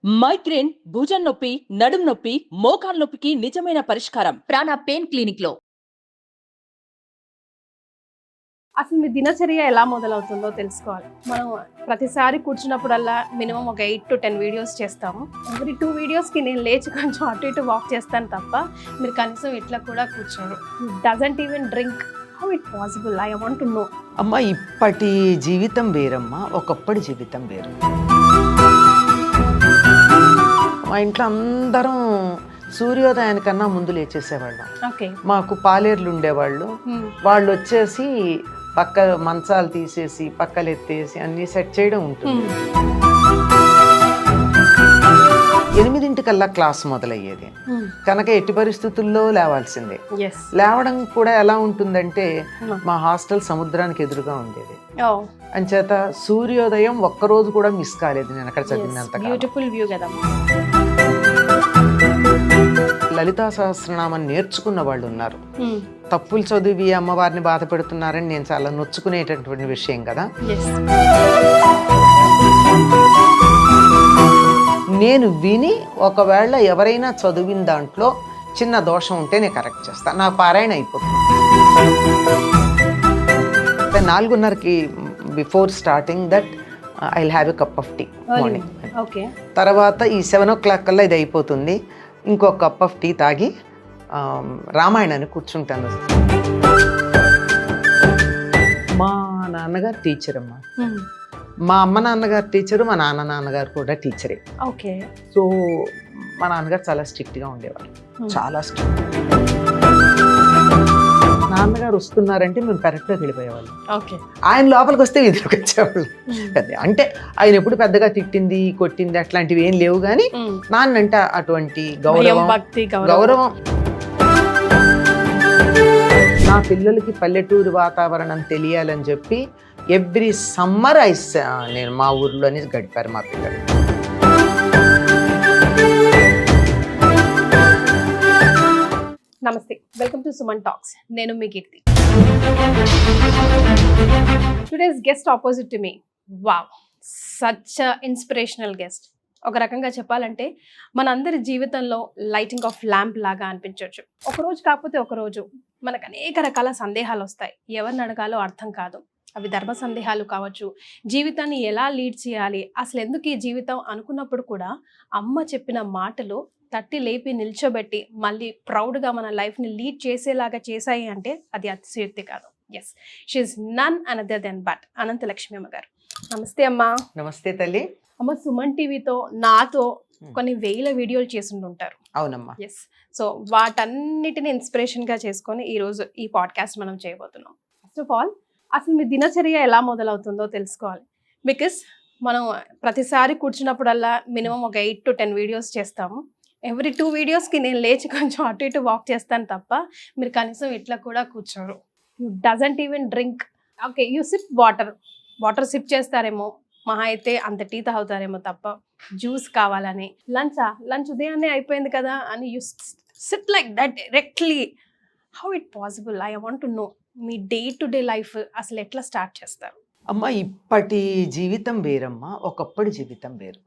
Migraine, భుజం నొప్పి, నడుం నొప్పి, మోకాలు నొప్పికి నిజమైన పరిష్కారం ప్రాణ పెయిన్ క్లినిక్ లో. అసలు మీ దినచర్య ఎలా మొదలవుతుందో తెలుసుకోవాలి. మనం ప్రతిసారి కూర్చున్నప్పుడల్లా మినిమం ఒక 8 to 10 వీడియోస్ చేస్తాము. ఎవ్రీ 2 వీడియోస్కి నేను లేచి కొంచెం అటు ఇటు వాక్ చేస్తాను తప్ప మీరు కనీసం ఇట్లా కూడా కూర్చోరు. Doesn't even drink. How it possible? I want to know. అమ్మ, ఇప్పటి జీవితం వేరమ్మా, ఒకప్పటి జీవితం వేరు. మా ఇంట్లో అందరం సూర్యోదయానికన్నా ముందు లేచేసేవాళ్ళం. ఓకే. మాకు పాలేర్లు ఉండేవాళ్ళు. వాళ్ళు వచ్చేసి పక్క మంచాలు తీసేసి పక్కలు ఎత్తేసి అన్ని సెట్ చేయడం ఉంటుంది. 8 క్లాస్ మొదలయ్యేది కనుక ఎట్టి పరిస్థితుల్లో లేవాల్సిందే. లేవడం కూడా ఎలా ఉంటుందంటే మా హాస్టల్ సముద్రానికి ఎదురుగా ఉండేది. అంచేత సూర్యోదయం ఒక్కరోజు కూడా మిస్ కాలేదు నేను అక్కడ చదివినంత. బ్యూటిఫుల్ వ్యూ కదా. లలితా సహస్రనామం నేర్చుకున్న వాళ్ళు ఉన్నారు. తప్పులు చదివి అమ్మవారిని బాధ పెడుతున్నారని నేను చాలా నొచ్చుకునేటటువంటి విషయం కదా. నేను విని ఒకవేళ ఎవరైనా చదివిన దాంట్లో చిన్న దోషం ఉంటే నేను కరెక్ట్ చేస్తాను. నా పారాయణ అయిపోతుంది. 4:30కి before starting that I will have a cup of tea morning. తర్వాత ఈ 7 o'clock కల్లా ఇది అయిపోతుంది. ఇంకో కప్ ఆఫ్ టీ తాగి రామాయణాన్ని కూర్చుంటాను. మా నాన్నగారు టీచర్ అమ్మా. మా అమ్మ నాన్నగారు టీచరు, మా నాన్నగారు కూడా టీచరే. ఓకే. సో మా నాన్నగారు చాలా స్ట్రిక్ట్గా ఉండేవారు, చాలా స్ట్రిక్ట్. నాన్నగారు వస్తున్నారంటే మేము కరెక్ట్గా వెళ్ళిపోయేవాళ్ళం. ఆయన లోపలికి వస్తే ఎదురుకు వచ్చేవాళ్ళు. అంటే ఆయన ఎప్పుడు పెద్దగా తిట్టింది కొట్టింది అట్లాంటివి ఏం లేవు, కానీ నాన్నంటే అటువంటి గౌరవం. నా పిల్లలకి పల్లెటూరు వాతావరణం తెలియాలని చెప్పి ఎవ్రీ సమ్మర్ నేను మా ఊర్లోనే గడిపారు మా పిల్లలు. నమస్తే, వెల్కమ్ టు సుమన్ టాక్స్. నేను మీ Keerthi. Today's guest opposite to me. Wow, such inspirational guest. ఒక రకంగా చెప్పాలంటే మనందరి జీవితంలో లైటింగ్ ఆఫ్ ల్యాంప్ లాగా అనిపించవచ్చు. ఒకరోజు కాకపోతే ఒకరోజు మనకు అనేక రకాల సందేహాలు వస్తాయి. ఎవరిని అడగాలో అర్థం కాదు. అవి ధర్మ సందేహాలు కావచ్చు, జీవితాన్ని ఎలా లీడ్ చేయాలి, అసలు ఎందుకు ఈ జీవితం అనుకున్నప్పుడు కూడా అమ్మ చెప్పిన మాటలు తట్టి లేపి నిల్చోబెట్టి మళ్ళీ ప్రౌడ్గా మన లైఫ్ని లీడ్ చేసేలాగా చేశాయి అంటే అది అతిశయోక్తి కాదు. Yes, she's none another than but Anantalakshmi అమ్మ గారు. నమస్తే అమ్మా. నమస్తే తల్లి. అమ్మ, సుమన్ టీవీతో నాతో కొన్ని వేల వీడియోలు చేస్తుంటారు. అవునమ్మా. ఎస్. సో వాటన్నిటిని ఇన్స్పిరేషన్గా చేసుకొని ఈరోజు ఈ పాడ్కాస్ట్ మనం చేయబోతున్నాం. ఫస్ట్ ఆఫ్ ఆల్, అసలు మీ దినచర్య ఎలా మొదలవుతుందో తెలుసుకోవాలి. బికాస్ మనం ప్రతిసారి కూర్చున్నప్పుడల్లా మినిమం ఒక 8 to 10 వీడియోస్ చేస్తాము. ఎవ్రీ 2 వీడియోస్కి నేను లేచి కొంచెం అటు ఇటు వాక్ చేస్తాను తప్ప మీరు కనీసం ఇట్లా కూడా కూర్చోరు. You doesn't even drink. Okay, you sip water sip చేస్తారేమో, మహా అయితే అంత టీ తాగుతారేమో తప్ప జ్యూస్ కావాలని. లంచ్ ఉదయాన్నే అయిపోయింది కదా అని you SIT like that directly. How it possible? I want to no. Me day to day life అసలు ఎట్లా స్టార్ట్ చేస్తారు? అమ్మ, ఇప్పటి జీవితం వేరమ్మా, ఒకప్పటి జీవితం వేరు.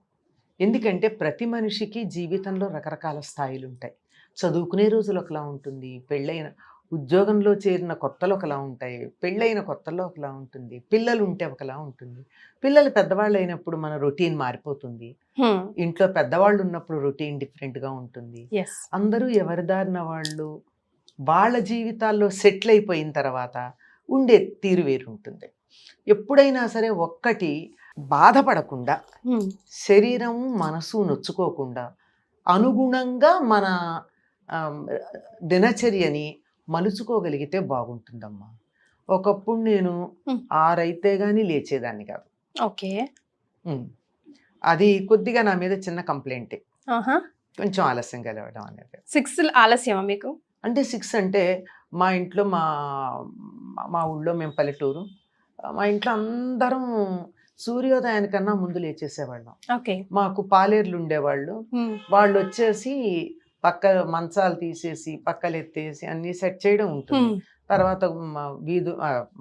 ఎందుకంటే ప్రతి మనిషికి జీవితంలో రకరకాల స్థాయిలు ఉంటాయి. చదువుకునే రోజులు ఒకలా ఉంటుంది, పెళ్ళైన ఉద్యోగంలో చేరిన కొత్తలు ఒకలా ఉంటాయి, పెళ్ళైన కొత్తలో ఒకలా ఉంటుంది, పిల్లలు ఉంటే ఒకలా ఉంటుంది. పిల్లలు పెద్దవాళ్ళు అయినప్పుడు మన రొటీన్ మారిపోతుంది. ఇంట్లో పెద్దవాళ్ళు ఉన్నప్పుడు రొటీన్ డిఫరెంట్గా ఉంటుంది. అందరూ ఎవరిదారిన వాళ్ళు వాళ్ళ జీవితాల్లో సెటిల్ అయిపోయిన తర్వాత ఉండే తీరు వేరు ఉంటుంది. ఎప్పుడైనా సరే ఒక్కటి బాధపడకుండా, శరీరం మనసు నొచ్చుకోకుండా అనుగుణంగా మన దినచర్యని మలుచుకోగలిగితే బాగుంటుందమ్మా. ఒకప్పుడు నేను 6 అయితే కానీ లేచేదాన్ని కాదు. ఓకే. అది కొద్దిగా నా మీద చిన్న కంప్లైంటే, కొంచెం ఆలస్యంగా లేవడం అనేది. 6 ఆలస్యమా మీకు? అంటే 6 అంటే మా ఇంట్లో మా ఊళ్ళో మేము పల్లెటూరు, మా ఇంట్లో అందరం సూర్యోదయానికన్నా ముందు లేచేసేవాళ్ళం. మాకు పాలేర్లు ఉండేవాళ్ళు. వాళ్ళు వచ్చేసి పక్క మంచాలు తీసేసి పక్కలు ఎత్తేసి అన్ని సెట్ చేయడం ఉంటుంది. తర్వాత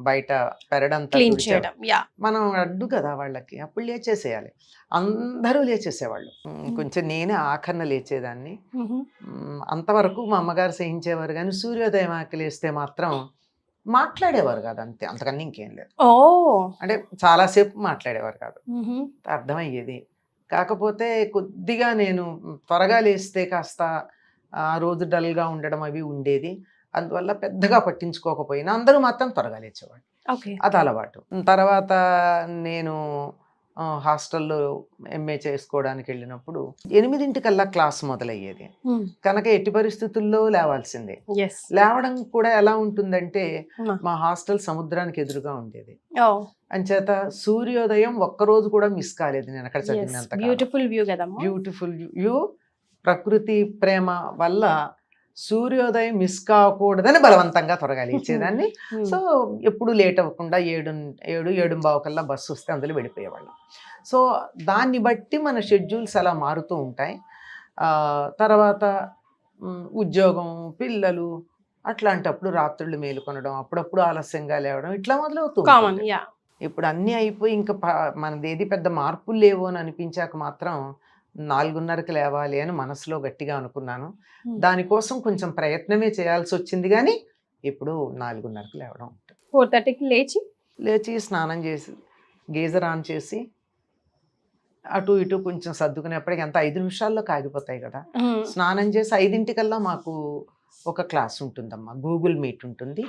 బయట పెరడంతా క్లీన్ తుడిచారు. చేయడం. యా. మనం అడ్డు కదా వాళ్ళకి, అప్పుడు లేచేసేయాలి. అందరూ లేచేసేవాళ్ళు. కొంచెం నేనే ఆఖరణ లేచేదాన్ని. అంతవరకు మా అమ్మగారు సహించేవారు, కానీ సూర్యోదయం ఆకలేస్తే మాత్రం మాట్లాడేవారు కాదు, అంతే, అంతకన్నా ఇంకేం లేదు. ఓ. అంటే చాలాసేపు మాట్లాడేవారు కాదు, అర్థమయ్యేది. కాకపోతే కొద్దిగా నేను త్వరగా లేస్తే కాస్త ఆ రోజు డల్గా ఉండడం అవి ఉండేది. అందువల్ల పెద్దగా పట్టించుకోకపోయినా అందరూ మాత్రం త్వరగా లేచేవాళ్ళు. ఓకే. అది అలవాటు. తర్వాత నేను హాస్టల్లో ఎంఏ చేసుకోవడానికి వెళ్ళినప్పుడు 8 క్లాస్ మొదలయ్యేది కనుక ఎట్టి పరిస్థితుల్లో లేవాల్సిందే. ఎస్. లేవడం కూడా ఎలా ఉంటుందంటే Hmm. మా హాస్టల్ సముద్రానికి ఎదురుగా ఉండేది. ఓ. అంచేత సూర్యోదయం ఒక్కరోజు కూడా మిస్ కాలేదు నేను అక్కడ ఎస్. చదివినంత. బ్యూటిఫుల్ వ్యూ కదమ్మా. Beautiful view. ప్రకృతి ప్రేమ వల్ల సూర్యోదయం మిస్ కాకూడదని బలవంతంగా త్వరగా లేచేదాన్ని. సో ఎప్పుడు లేట్ అవ్వకుండా 7:15 కల్లా బస్సు వస్తే అందులో వెళ్ళిపోయేవాళ్ళం. సో దాన్ని బట్టి మన షెడ్యూల్స్ అలా మారుతూ ఉంటాయి. తర్వాత ఉద్యోగం, పిల్లలు, అట్లాంటప్పుడు రాత్రుళ్ళు మేలుకొనడం, అప్పుడప్పుడు ఆలస్యంగా లేవడం, ఇట్లా మొదలవుతూ కామన్. ఉంటుంది. యా. ఇప్పుడు అన్నీ అయిపోయి ఇంకా మనది ఏది పెద్ద మార్పులు లేవు అని అనిపించాక మాత్రం 4:30కి లేవాలి అని మనసులో గట్టిగా అనుకున్నాను. దానికోసం కొంచెం ప్రయత్నమే చేయాల్సి వచ్చింది, కానీ ఇప్పుడు 4:30కి లేవడం. 4:30కి లేచి స్నానం చేసి గీజర్ ఆన్ చేసి అటు ఇటు కొంచెం సర్దుకునేప్పటికి ఎంత 5 నిమిషాల్లో కాగిపోతాయి కదా. స్నానం చేసి 5 మాకు ఒక క్లాస్ ఉంటుందమ్మా, గూగుల్ మీట్ ఉంటుంది,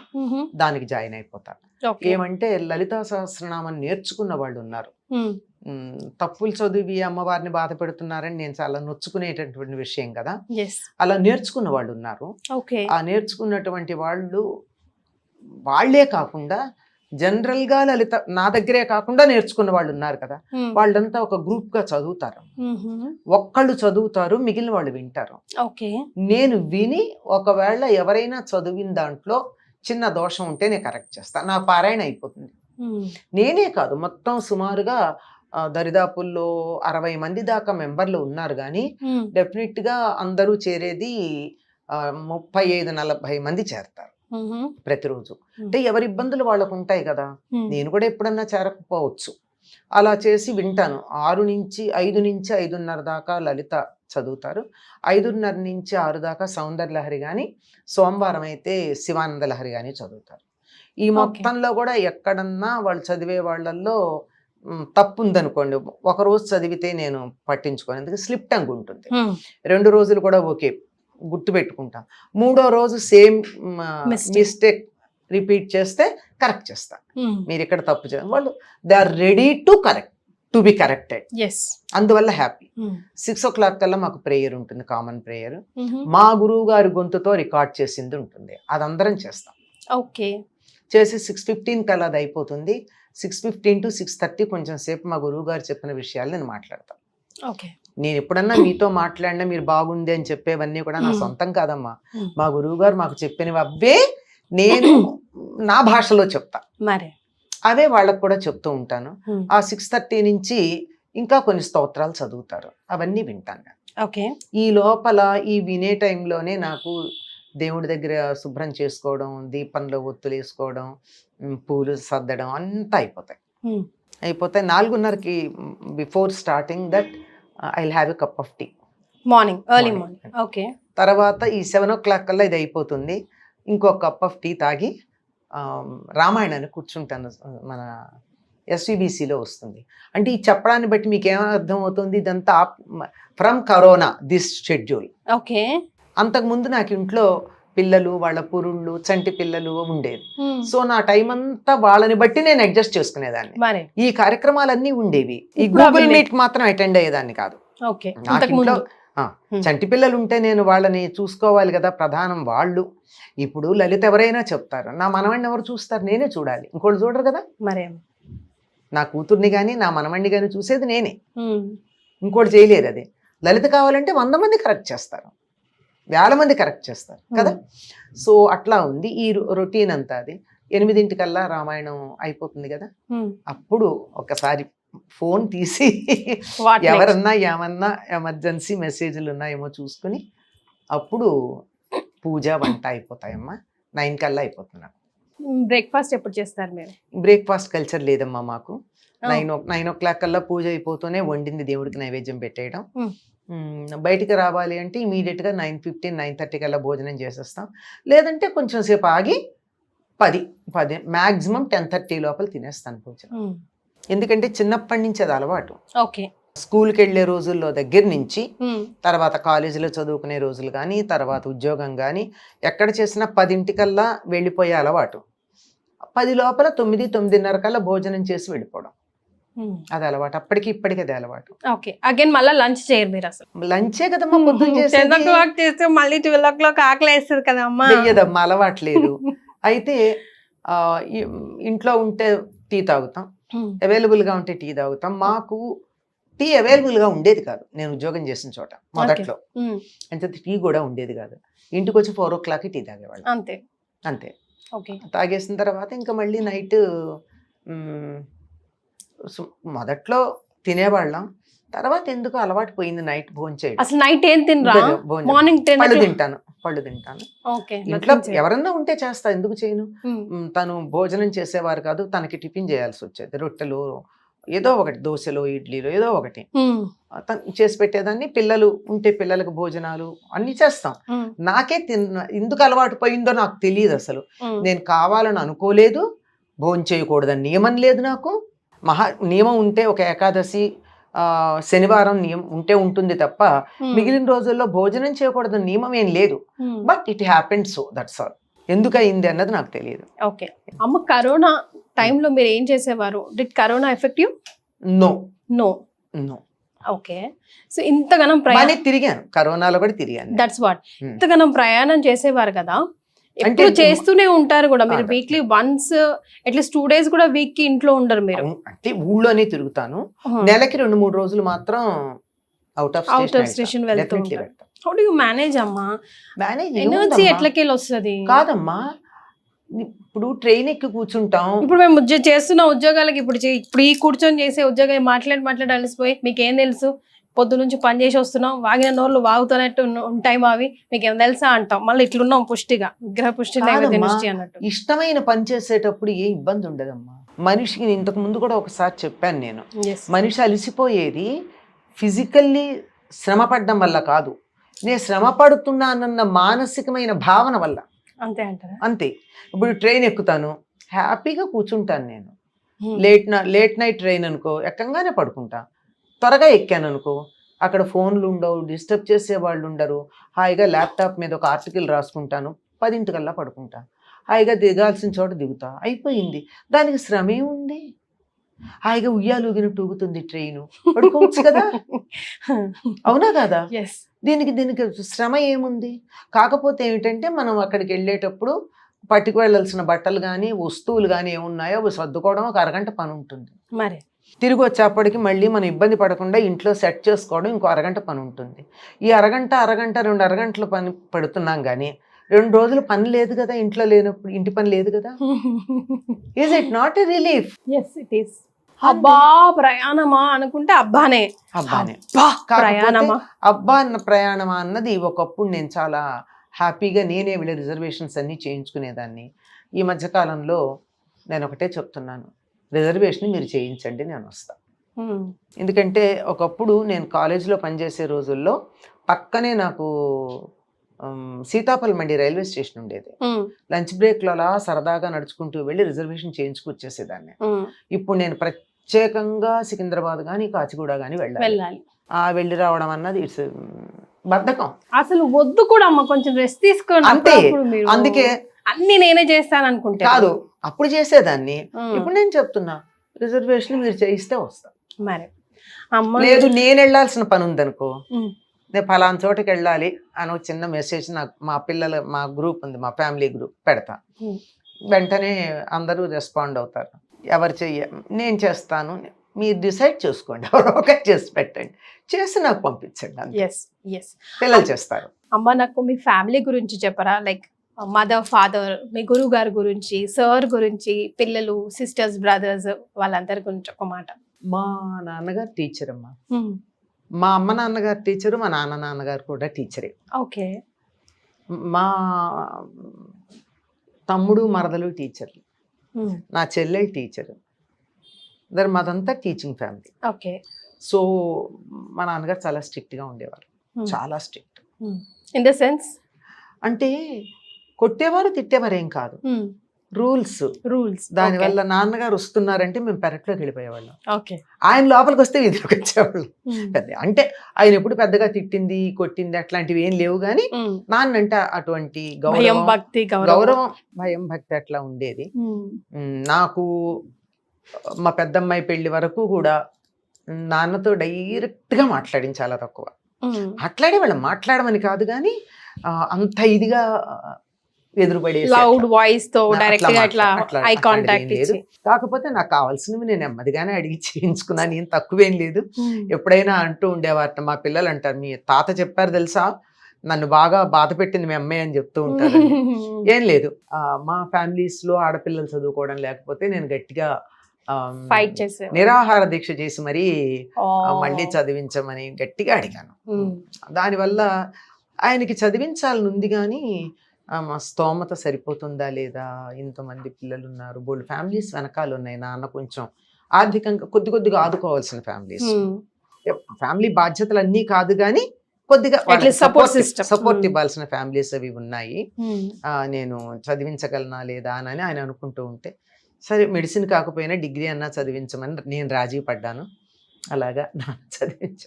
దానికి జాయిన్ అయిపోతా. ఏమంటే లలితా సహస్రనామం నేర్చుకున్న వాళ్ళు ఉన్నారు. తప్పులు చదివి అమ్మవారిని బాధ పెడుతున్నారని నేను చాలా నొచ్చుకునేటటువంటి విషయం కదా. అలా నేర్చుకున్న వాళ్ళు ఉన్నారు. ఆ నేర్చుకున్నటువంటి వాళ్ళే కాకుండా జనరల్ గా లలిత నా దగ్గరే కాకుండా నేర్చుకున్న వాళ్ళు ఉన్నారు కదా, వాళ్ళంతా ఒక గ్రూప్ గా చదువుతారు. ఒక్కళ్ళు చదువుతారు, మిగిలిన వాళ్ళు వింటారు. నేను విని ఒకవేళ ఎవరైనా చదివిన దాంట్లో చిన్న దోషం ఉంటే నేను కరెక్ట్ చేస్తాను, నా పారాయణ అయిపోతుంది. నేనే కాదు, మొత్తం సుమారుగా దరిదాపుల్లో 60 మంది దాకా మెంబర్లు ఉన్నారు, కానీ డెఫినెట్ గా అందరూ చేరేది 35-40 మంది చేరతారు ప్రతిరోజు. అంటే ఎవరి ఇబ్బందులు వాళ్ళకు ఉంటాయి కదా, నేను కూడా ఎప్పుడన్నా చేరకపోవచ్చు. అలా చేసి వింటాను. 5 నుంచి 5:30 దాకా లలిత చదువుతారు, 5:30 నుంచి 6 దాకా సౌందర్య లహరి కానీ, సోమవారం అయితే శివానంద లహరి కానీ చదువుతారు. ఈ మొత్తంలో కూడా ఎక్కడన్నా వాళ్ళు చదివే వాళ్ళల్లో తప్పు ఉందనుకోండి, ఒకరోజు చదివితే నేను పట్టించుకోను, ఎందుకంటే స్లిప్ టంగ్ ఉంటుంది. 2 రోజులు కూడా ఓకే గుర్తు పెట్టుకుంటా, 3వ రోజు సేమ్ మిస్టేక్ రిపీట్ చేస్తే కరెక్ట్ చేస్తా. మీరు ఇక్కడ తప్పు చేయాలి, వాళ్ళు they are ready to be corrected. అందువల్ల హ్యాపీ. 6 o'clock కల్లా మాకు ప్రేయర్ ఉంటుంది, కామన్ ప్రేయర్. మా గురువు గారి గొంతుతో రికార్డ్ చేసింది ఉంటుంది, అది అందరం చేస్తాం. చేసి 6:15 కల్లా అది అయిపోతుంది. 6:15 to 6:30 కొంచెం సేపు మా గురువు గారు చెప్పిన విషయాలు నేను మాట్లాడతాను. నేను ఎప్పుడన్నా మీతో మాట్లాడినా మీరు బాగుంది అని చెప్పేవన్నీ కూడా నా సొంతం కాదమ్మా, మా గురువు గారు మాకు చెప్పినవి అవే నేను నా భాషలో చెప్తా, అవే వాళ్ళకు కూడా చెప్తూ ఉంటాను. ఆ 6:30 నుంచి ఇంకా కొన్ని స్తోత్రాలు చదువుతారు, అవన్నీ వింటాను. ఈ లోపల ఈ వినే టైంలోనే నాకు దేవుడి దగ్గర శుభ్రం చేసుకోవడం, దీపంలో ఒత్తులు వేసుకోవడం, పూలు సర్దడం అంతా అయిపోతాయి. 4:30కి before starting that I will have a cup of tea morning, early morning. తర్వాత ఈ 7 o'clock కల్లా ఇది అయిపోతుంది. ఇంకో కప్ ఆఫ్ టీ తాగి రామాయణాన్ని కూర్చుంటాను. మన SVBCలో వస్తుంది. అంటే ఈ చెప్పడాన్ని బట్టి మీకు ఏమైనా అర్థం అవుతుంది, ఇదంతా ఫ్రమ్ కరోనా దిస్ షెడ్యూల్. అంతకుముందు నాకు ఇంట్లో పిల్లలు, వాళ్ళ పురుళ్ళు, చంటి పిల్లలు ఉండేది. సో నా టైం అంతా వాళ్ళని బట్టి నేను అడ్జస్ట్ చేసుకునేదాన్ని. ఈ కార్యక్రమాలన్నీ ఉండేవి, ఈ గూగుల్ మీట్ మాత్రం అటెండ్ అయ్యేదాన్ని కాదు. నాకు ఇంట్లో చంటి పిల్లలు ఉంటే నేను వాళ్ళని చూసుకోవాలి కదా, ప్రధానం వాళ్ళు. ఇప్పుడు లలిత ఎవరైనా చెప్తారు, నా మనవడిని ఎవరు చూస్తారు, నేనే చూడాలి, ఇంకోళ్ళు చూడరు కదా. నా కూతుర్ని కానీ నా మనవడిని కానీ చూసేది నేనే, ఇంకోటి చేయలేరు. అది లలిత కావాలంటే 100 మంది కరెక్ట్ చేస్తారు, 1000 మంది కరెక్ట్ చేస్తారు కదా. సో అట్లా ఉంది ఈ రొటీన్ అంతా. అది 8 కల్లా రామాయణం అయిపోతుంది కదా, అప్పుడు ఒకసారి ఫోన్ తీసి ఎవరన్నా ఏమన్నా ఎమర్జెన్సీ మెసేజ్లు ఉన్నాయేమో చూసుకుని అప్పుడు పూజ వంట అయిపోతాయమ్మా. 9 కల్లా అయిపోతుంది. బ్రేక్ఫాస్ట్ ఎప్పుడు చేస్తారు మీరు? బ్రేక్ఫాస్ట్ కల్చర్ లేదమ్మా మాకు. Oh. 9 కల్లా పూజ అయిపోతూనే వండింది దేవుడికి నైవేద్యం పెట్టేయడం. Hmm. బయటికి రావాలి అంటే ఇమీడియట్గా 9:15, 9:30 కల్లా భోజనం చేసేస్తాం. లేదంటే కొంచెం సేపు ఆగి 10 మ్యాక్సిమం 10:30 లోపల తినేస్తాను భోజనం. ఎందుకంటే చిన్నప్పటి నుంచి అది అలవాటు. ఓకే. స్కూల్కి వెళ్ళే రోజుల్లో దగ్గర నుంచి, తర్వాత కాలేజీలో చదువుకునే రోజులు కానీ, తర్వాత ఉద్యోగం కానీ, ఎక్కడ చేసినా 10 కల్లా వెళ్ళిపోయే అలవాటు. 10 లోపల 9, 9:30 కల్లా భోజనం చేసి వెళ్ళిపోవడం అది అలవాటు. అప్పటికి ఇప్పటికి అది అలవాటు. ఓకే. అగైన్ మళ్ళీ లంచ్ చేయరు మీరు? అసలు లంచే కదమ్మా పొద్దున 10 చేసేది. o'clock చేస్తే మళ్ళీ 12 o'clock ఆకలి వేస్తుంది కదా అమ్మా. వెయ్యదమ్మా, అలవాట్లేదు. అయితే ఇంట్లో ఉంటే టీ తాగుతాం, అవైలబుల్గా ఉంటే టీ తాగుతాం. మాకు టీ అవైలబుల్గా ఉండేది కాదు నేను ఉద్యోగం చేసిన చోట మొదట్లో. అంటే టీ కూడా ఉండేది కాదు. ఇంటికి వచ్చి 4 o'clock టీ తాగేవాళ్ళం. అంతే. ఓకే. తాగేసిన తర్వాత ఇంకా మళ్ళీ నైట్ మొదట్లో తినేవాళ్ళం. తర్వాత ఎందుకు అలవాటు పోయింది నైట్ భోజనం చేయడం. అసలు నైట్ ఏం తినరా? మార్నింగ్ పళ్ళు తింటాను. ఇంట్లో ఎవరన్నా ఉంటే చేస్తా, ఎందుకు చేయను. తను భోజనం చేసేవారు కాదు, తనకి టిఫిన్ చేయాల్సి వచ్చేది. రొట్టెలు ఏదో ఒకటి, దోశలో ఇడ్లీలో ఏదో ఒకటి చేసి పెట్టేదాన్ని. పిల్లలు ఉంటే పిల్లలకు భోజనాలు అన్ని చేస్తాం. నాకే ఎందుకు అలవాటు పోయిందో నాకు తెలియదు అసలు. నేను కావాలని అనుకోలేదు, భోజనం చేయకూడదని నియమం లేదు నాకు. నియమం ఉంటే ఒక ఏకాదశి శనివారం నియమం ఉంటే ఉంటుంది తప్ప మిగిలిన రోజుల్లో భోజనం చేయకూడదని నియమం ఏం లేదు. But it happened, so that's all. ఎందుకు అయింది అన్నది నాకు తెలియదు. ఓకే. అమ్మ, కరోనా టైంలో మీరు ఏం చేసేవారు? Did corona effect you? No. Okay. So ఇంతగానం తిరిగాను, కరోనాలో కూడా తిరిగాను. That's what. ఇంతగానం ప్రయాణం చేసేవారు కదా, ఎప్పుడు చేస్తూనే ఉంటారు కూడా మీరు. వీక్లీ వన్స్ అట్లీస్ట్ 2 days కూడా వీక్ కి ఇంట్లో ఉండరు మీరు? అంటే ఊళ్ళోనే తిరుగుతాను. నెలకి 2-3 రోజులు మాత్రం అవుట్ ఆఫ్ స్టేషన్ వెళ్తూ ఉంటాను. హౌ డు యు మేనేజ్ అమ్మా? ఎనర్జీ ఎట్లకెళ్ళి వస్తుంది? కాదమ్మా, ఇప్పుడు ట్రైన్ ఎక్కి కూర్చుంటాం. ఇప్పుడు మేము చేస్తున్న ఉద్యోగాలకి ఇప్పుడు ఈ కూర్చొని చేసే ఉద్యోగం మాట్లాడి అలసిపోయి మీకేం తెలుసు, పొద్దు నుంచి పని చేసి వస్తున్నాం, వాగిన నోర్లు వాగుతున్నట్టు ఉంటాయి మావి, మీకేం తెలుసా అంటాం. మళ్ళీ ఇట్లున్నాం పుష్టిగా, విగ్రహ పుష్టి అన్నట్టు. ఇష్టమైన పని చేసేటప్పుడు ఏ ఇబ్బంది ఉండదమ్మా మనిషికి. ఇంతకు ముందు కూడా ఒకసారి చెప్పాను నేను, మనిషి అలసిపోయేది ఫిజికల్లీ శ్రమ పడడం వల్ల కాదు, నేను శ్రమ పడుతున్నానన్న మానసికమైన భావన వల్ల. అంతే అంటారా? అంతే. ఇప్పుడు ట్రైన్ ఎక్కుతాను, హ్యాపీగా కూర్చుంటాను నేను. లేట్ నైట్ ట్రైన్ అనుకో, ఎక్కంగానే పడుకుంటా. త్వరగా ఎక్కాను అనుకో, అక్కడ ఫోన్లు ఉండవు, డిస్టర్బ్ చేసే వాళ్ళు ఉండరు. హాయిగా ల్యాప్టాప్ మీద ఒక ఆర్టికల్ రాసుకుంటాను, 10 కల్లా పడుకుంటా. హాయిగా దిగాల్సిన చోట దిగుతా, అయిపోయింది. దానికి శ్రమ ఏముంది? హాయిగా ఉయ్యాలుగినట్టు ఊగుతుంది ట్రైను, పడుకోవచ్చు కదా. అవునా కదా? దీనికి శ్రమ ఏముంది? కాకపోతే ఏమిటంటే మనం అక్కడికి వెళ్ళేటప్పుడు పట్టుకు వెళ్ళాల్సిన బట్టలు కానీ వస్తువులు కానీ ఏమున్నాయో అవి సర్దుకోవడం ఒక అరగంట పని ఉంటుంది. మరి తిరిగి వచ్చేప్పటికి మళ్ళీ మనం ఇబ్బంది పడకుండా ఇంట్లో సెట్ చేసుకోవడం ఇంకో అరగంట పని ఉంటుంది. ఈ అరగంట 2 అరగంటలు పని పడుతున్నాం కానీ 2 రోజులు పని లేదు కదా, ఇంట్లో లేనప్పుడు ఇంటి పని లేదు కదా. Is it not a relief? yes it is. అబ్బా ప్రయాణమా అనుకుంటే అబ్బానే ప్రయాణమా, అబ్బా అన్న ప్రయాణమా అన్నది ఒకప్పుడు నేను చాలా హ్యాపీగా నేనే వీళ్ళ రిజర్వేషన్స్ అన్నీ చేయించుకునేదాన్ని. ఈ మధ్యకాలంలో నేను ఒకటే చెప్తున్నాను, రిజర్వేషన్ మీరు చేయించండి, నేను వస్తాను. ఎందుకంటే ఒకప్పుడు నేను కాలేజీలో పనిచేసే రోజుల్లో పక్కనే నాకు సీతాఫల్ మండి రైల్వే స్టేషన్ ఉండేది. లంచ్ బ్రేక్లో అలా సరదాగా నడుచుకుంటూ వెళ్ళి రిజర్వేషన్ చేయించుకొచ్చేసేదాన్ని. ఇప్పుడు నేను ప్రత్యేకంగా సికింద్రాబాద్ కానీ కాచిగూడ కానీ వెళ్ళాలి. వెళ్ళి రావడం అన్నది ఇట్స్ బద్ధకం. అసలు వద్దు కూడా అమ్మ, కొంచెం రెస్ట్ తీసుకోండి. అంతే. అందుకే అన్ని నేనే చేస్తాను అనుకుంటే కాదు, అప్పుడు చేసేదాన్ని. ఇప్పుడు నేను చెప్తున్నా, రిజర్వేషన్ మీరు చేయిస్తే వస్తా. మరి అమ్మ లేదు నేను వెళ్ళాల్సిన పని ఉందనుకో, నేను ఫలానా చోటకి వెళ్ళాలి అని ఒక చిన్న మెసేజ్ నాకు మా గ్రూప్ ఉంది, మా ఫ్యామిలీ గ్రూప్ పెడతా. వెంటనే అందరూ రెస్పాండ్ అవుతారు. నేను చేస్తాను, మీరు డిసైడ్ చేసుకోండి, ఎవరో ఒకటి చేసి పెట్టండి, చేసి నాకు పంపించండి. పిల్లలు చేస్తారు. అమ్మ నాకు మీ ఫ్యామిలీ గురించి చెప్పరా? లైక్ మదర్, ఫాదర్, మీ గురువు గారి గురించి, సార్ గురించి, పిల్లలు, సిస్టర్స్, బ్రదర్స్, వాళ్ళందరి గురించి ఒక మాట. మా నాన్నగారు టీచర్ అమ్మా. మా అమ్మ నాన్నగారు టీచరు, మా నాన్నగారు కూడా టీచరే. ఓకే. మా తమ్ముడు మరదలు టీచర్లు, నా చెల్లెలు టీచరు, మాదంతా టీచింగ్ ఫ్యామిలీ. ఓకే. సో మా నాన్నగారు చాలా స్ట్రిక్ట్గా ఉండేవారు, చాలా స్ట్రిక్ట్. ఇన్ ద సెన్స్ అంటే కొట్టేవారు తిట్టేవారు ఏం కాదు, రూల్స్. దానివల్ల నాన్నగారు వస్తున్నారంటే మేము పెరట్లోకి వెళ్ళిపోయేవాళ్ళం, ఓకే. ఆయన లోపలికి వస్తే వీధిలోకి వచ్చేవాళ్ళం. పెద్ద అంటే ఆయన ఎప్పుడు పెద్దగా తిట్టింది కొట్టింది అట్లాంటివి ఏం లేవు, కానీ నాన్న అంటే అటువంటి భయం భక్తి గౌరవం భయం భక్తి అట్లా ఉండేది. నాకు మా పెద్దమ్మాయి పెళ్లి వరకు కూడా నాన్నతో డైరెక్ట్ గా మాట్లాడింది చాలా తక్కువ. మాట్లాడేవాళ్ళం, మాట్లాడమని కాదు కానీ అంత ఇదిగా ఎదురుపడే లౌడ్ వాయిస్ తో డైరెక్ట్ గా అట్లా ఐ కాంటాక్ట్ లేదు. కాకపోతే నాకు కావాల్సినవి నేను నెమ్మదిగానే అడిగి చేయించుకున్నాను, ఏం తక్కువేం లేదు. ఎప్పుడైనా అంటూ ఉండేవారు మా పిల్లలు, అంటారు మీ తాత చెప్పారు తెలుసా, నన్ను బాగా బాధ పెట్టింది మీ అమ్మాయి అని చెప్తూ ఉంటారు. ఏం లేదు, మా ఫ్యామిలీస్ లో ఆడపిల్లలు చదువుకోవడం లేకపోతే నేను గట్టిగా ఫైట్ చేసే నిరాహార దీక్ష చేసి మరీ మళ్ళీ చదివించమని గట్టిగా అడిగాను. దానివల్ల ఆయనకి చదివించాలని ఉంది, కానీ మా స్తోమత సరిపోతుందా లేదా, ఇంతమంది పిల్లలు ఉన్నారు, బోల్డ్ ఫ్యామిలీస్ వెనకాల ఉన్నాయి, నాన్న కొంచెం ఆర్థికంగా కొద్దిగా ఆదుకోవాల్సిన ఫ్యామిలీస్, ఫ్యామిలీ బాధ్యతలు అన్నీ కాదు కానీ కొద్దిగా సపోర్ట్ ఇవ్వాల్సిన ఫ్యామిలీస్ అవి ఉన్నాయి. నేను చదివించగలనా లేదా అని ఆయన అనుకుంటూ ఉంటే, సరే మెడిసిన్ కాకపోయినా డిగ్రీ అన్నా చదివించమని నేను రాజీ పడ్డాను. అలాగా చదివించా.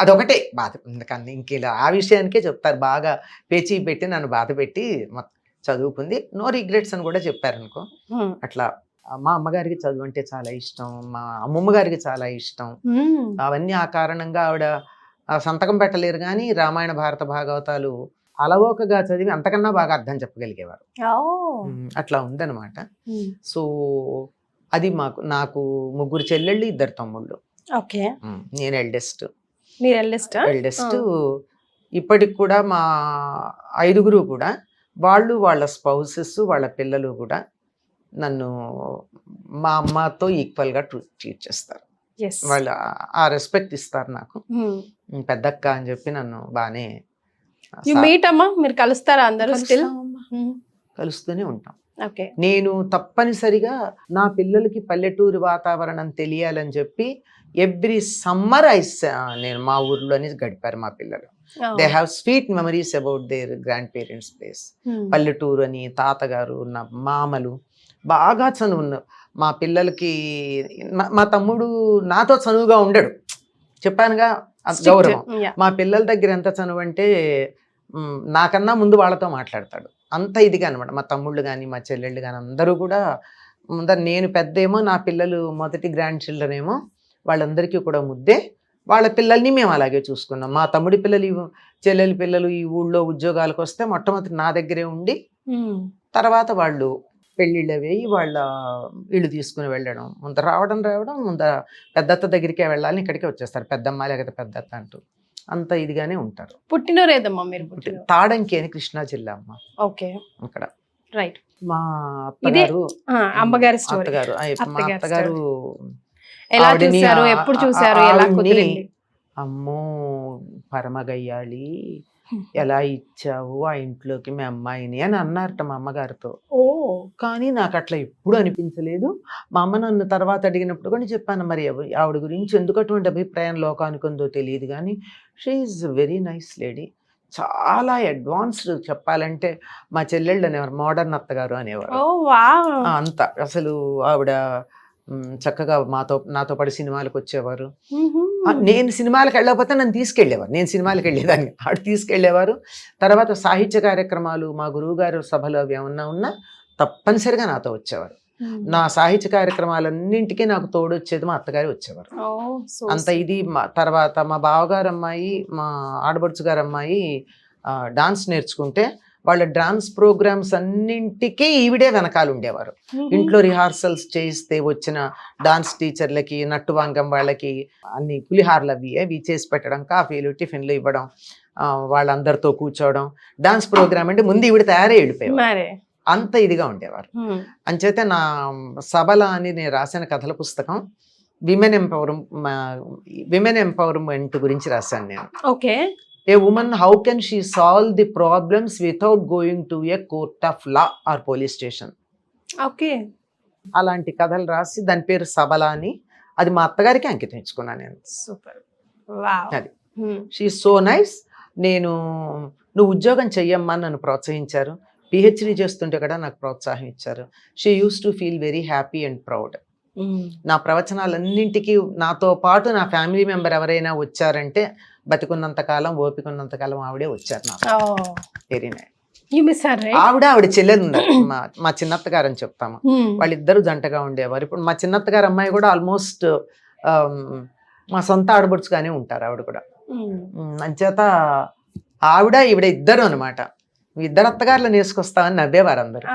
అదొకటే బాధ, ఎందుకన్నా ఇంకేలా ఆ విషయానికే చెప్తారు, బాగా పేచీ పెట్టి నన్ను బాధ పెట్టి చదువుకుంది, నో రిగ్రెట్స్ అని కూడా చెప్పారనుకో. అట్లా మా అమ్మగారికి చదువు అంటే చాలా ఇష్టం, మా అమ్మమ్మ గారికి చాలా ఇష్టం. అవన్నీ ఆ కారణంగా ఆవిడ సంతకం పెట్టలేరు కానీ రామాయణ భారత భాగవతాలు అలవోకగా చదివి అంతకన్నా బాగా అర్థం చెప్పగలిగేవారు. అట్లా ఉందన్నమాట. సో అది నాకు 3 చెల్లెళ్ళు 2 తమ్ముళ్ళు. ఓకే. నేను ఎల్డెస్ట్. ఇప్పటికి కూడా మా 5గురు కూడా వాళ్ళ స్పౌసెస్ వాళ్ళ పిల్లలు కూడా నన్ను మా అమ్మతో ఈక్వల్గా ట్రీట్ చేస్తారు. వాళ్ళు ఆ రెస్పెక్ట్ ఇస్తారు నాకు, పెద్దక్క అని చెప్పి నన్ను బాగానే. మీరు కలుస్తారా అందరూ? కలుస్తూనే ఉంటాం. నేను తప్పనిసరిగా నా పిల్లలకి పల్లెటూరు వాతావరణం తెలియాలని చెప్పి ఎవ్రీ సమ్మర్ నేను మా ఊర్లోనే గడిపారు మా పిల్లలు. They have sweet memories about their grand parents place. పల్లెటూరు అని, తాతగారు, నా మామలు బాగా చనువు. మా పిల్లలకి మా తమ్ముడు నాతో చనువుగా ఉండడు, చెప్పానుగా గౌరవం. మా పిల్లల దగ్గర ఎంత చనువు అంటే నాకన్నా ముందు వాళ్ళతో మాట్లాడతాడు, అంత ఇదిగా అనమాట. మా తమ్ముళ్ళు కానీ మా చెల్లెళ్ళు కానీ అందరూ కూడా ముందర, నేను పెద్దేమో, నా పిల్లలు మొదటి గ్రాండ్ చిల్డ్రన్ ఏమో, వాళ్ళందరికీ కూడా ముద్దే. వాళ్ళ పిల్లల్ని మేము అలాగే చూసుకున్నాం. మా తమ్ముడి పిల్లలు చెల్లెలి పిల్లలు ఈ ఊళ్ళో ఉద్యోగాలకు వస్తే మొట్టమొదటి నా దగ్గరే ఉండి, తర్వాత వాళ్ళు పెళ్ళిళ్ళు వేయి వాళ్ళ ఇళ్ళు తీసుకుని వెళ్ళడం, ముందర రావడం ముందర పెద్దత్త దగ్గరికే వెళ్ళాలని ఇక్కడికే వచ్చేస్తారు, పెద్దమ్మ లేకపోతే పెద్దత్త అంటూ అంత ఇదిగానే ఉంటారు. పుట్టినరేదమ్మా మీరు? తాడంకి అని కృష్ణా జిల్లా అమ్మ. ఓకే. అక్కడ రైట్. మా అత్తగారు అమ్మగారు మా అత్తగారు ఎలా చూశారు, ఎప్పుడు చూశారు, ఎలా కుదిరింది? అమ్మో పరమగయ్యాళి, ఎలా ఇచ్చావు ఆ ఇంట్లోకి మీ అమ్మాయిని అని అన్నారట మా అమ్మగారితో. కానీ నాకు అట్లా ఎప్పుడు అనిపించలేదు. మా అమ్మ నన్ను తర్వాత అడిగినప్పుడు కూడా చెప్పాను, మరి ఆవిడ గురించి ఎందుకు అటువంటి అభిప్రాయం లోకానికి ఉందో తెలియదు, కానీ she is very nice lady, చాలా అడ్వాన్స్డ్. చెప్పాలంటే మా చెల్లెళ్ళు అనేవారు మోడర్న్ అత్తగారు అనేవారు. అంత అసలు ఆవిడ చక్కగా నాతో పాటు సినిమాలకు వచ్చేవారు. నేను సినిమాలకు వెళ్ళకపోతే నన్ను తీసుకెళ్ళేవారు, నేను సినిమాలకు వెళ్ళేదాన్ని, ఆడు తీసుకెళ్ళేవారు. తర్వాత సాహిత్య కార్యక్రమాలు మా గురువు గారు సభలో అవి ఏమన్నా ఉన్నా తప్పనిసరిగా నాతో వచ్చేవారు. నా సాహిత్య కార్యక్రమాలన్నింటికీ నాకు తోడొచ్చేది మా అత్తగారు వచ్చేవారు. అంత ఇది. తర్వాత మా బావగారు అమ్మాయి, మా ఆడబడుచు గారు అమ్మాయి డాన్స్ నేర్చుకుంటే వాళ్ళ డాన్స్ ప్రోగ్రామ్స్ అన్నింటికీ ఈవిడే వెనకాల ఉండేవారు. ఇంట్లో రిహార్సల్స్ చేయిస్తే వచ్చిన డాన్స్ టీచర్లకి, నట్టువాంగం వాళ్ళకి అన్ని పులిహార్లు అవి చేసి పెట్టడం, కాఫీలు టిఫిన్లు ఇవ్వడం, వాళ్ళందరితో కూర్చోవడం. డాన్స్ ప్రోగ్రామ్ అంటే ముందు ఈవిడ తయారై వెళ్ళిపోయారు, అంత ఇదిగా ఉండేవారు. అంచేతే నా సబల అని నేను రాసిన కథల పుస్తకం విమెన్ ఎంపవర్మెంట్ గురించి రాశాను నేను. Okay. A woman how can she solve the problems without going to a court of law or police station. Okay. అలాంటి కథలు రాసి దాని పేరు సబల అని, అది మా అత్తగారికి అంకితం ఇచ్చుకున్నాను నేను. సూపర్. వావ్. అది షీ సో నైస్. నువ్వు ఉద్యోగం చెయ్యమ్మా నన్ను ప్రోత్సహించారు. పిహెచ్డి చేస్తుంటే కూడా నాకు ప్రోత్సాహం ఇచ్చారు. She use to feel very happy and proud. నా ప్రవచనాలన్నింటికి నాతో పాటు నా ఫ్యామిలీ మెంబర్ ఎవరైనా వచ్చారంటే బతికున్నంత కాలం, ఓపిక ఉన్నంత కాలం ఆవిడే వచ్చారు నాకు. Very nice. You miss her, right? ఆవిడ చెల్లెలు ఉన్నారు, మా చిన్నత్తగారు అని చెప్తాము. వాళ్ళిద్దరూ జంటగా ఉండేవారు. ఇప్పుడు మా చిన్నత్తగారు అమ్మాయి కూడా ఆల్మోస్ట్ మా సొంత ఆడబడుచుగానే ఉంటారు ఆవిడ కూడా. అంచేత ఈవిడ ఇద్దరు అనమాట. ఇద్దరు అత్తగారులను వేసుకొస్తామని నవ్వేవారు అందరూ.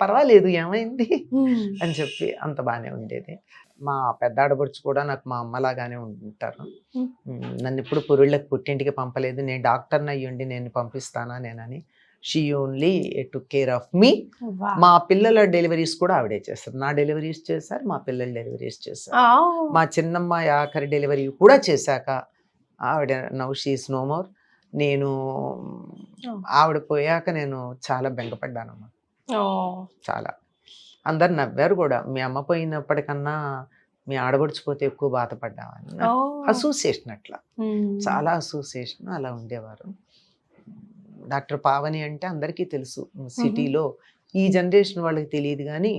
పర్వాలేదు ఏమైంది అని చెప్పి అంత బాగానే ఉండేది. మా పెద్ద ఆడబడుచు కూడా నాకు మా అమ్మలాగానే ఉంటారు. నన్ను ఇప్పుడు పురుళ్ళకి పుట్టింటికి పంపలేదు. నేను డాక్టర్ని అయ్యుండి నేను పంపిస్తానా నేనని. She only took care of me. మా పిల్లల డెలివరీస్ కూడా ఆవిడే చేస్తారు. నా డెలివరీస్ చేశారు, మా పిల్లల డెలివరీస్ చేశారు. మా చిన్నమ్మ ఆఖరి డెలివరీ కూడా చేశాక ఆవిడ now she is no more. నేను ఆవిడ పోయాక నేను చాలా బెంగపడ్డానమ్మా. చాలా అందరు నవ్వారు కూడా. మీ అమ్మ పోయినప్పటికన్నా మీ ఆడబడిచిపోతే ఎక్కువ బాధపడ్డామని. అసోసియేషన్ అట్లా చాలా అసోసియేషన్ అలా ఉండేవారు. డాక్టర్ పావని అంటే అందరికీ తెలుసు సిటీలో. ఈ జనరేషన్ వాళ్ళకి తెలియదు కానీ